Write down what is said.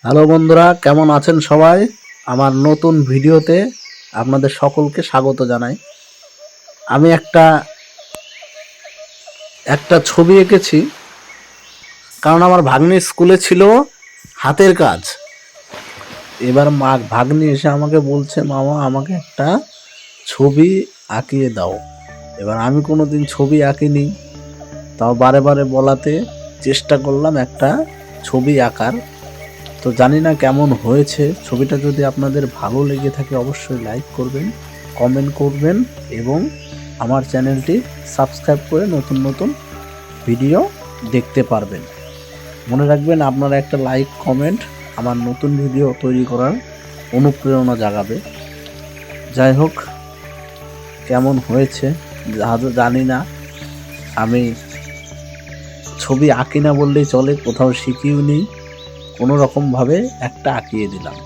Hello বন্ধুরা, কেমন আছেন সবাই? আমার নতুন ভিডিওতে আপনাদের সকলকে স্বাগত জানাই। আমি একটা ছবি এঁকেছি, কারণ আমার ভাগ্নির স্কুলে ছিল হাতের কাজ। এবার ভাগ্নি এসে আমাকে বলছে, মামা আমাকে একটা ছবি আঁকিয়ে দাও। এবার আমি কোনোদিন ছবি আঁকিনি, তাও বারে বারে বলাতে চেষ্টা করলাম একটা ছবি আঁকার। তো জানি না কেমন হয়েছে ছবিটা। যদি আপনাদের ভালো লেগে থাকে অবশ্যই লাইক করবেন, কমেন্ট করবেন এবং আমার চ্যানেলটি সাবস্ক্রাইব করে নতুন নতুন ভিডিও দেখতে পারবেন। মনে রাখবেন, আপনারা একটা লাইক কমেন্ট আমার নতুন ভিডিও তৈরি করার অনুপ্রেরণা জাগাবে। যাই হোক, কেমন হয়েছে জানি না। আমি ছবি আঁকি না বললেই চলে, কোথাও শিখিও নি, কোনো রকমভাবে একটা আঁকিয়ে দিলাম।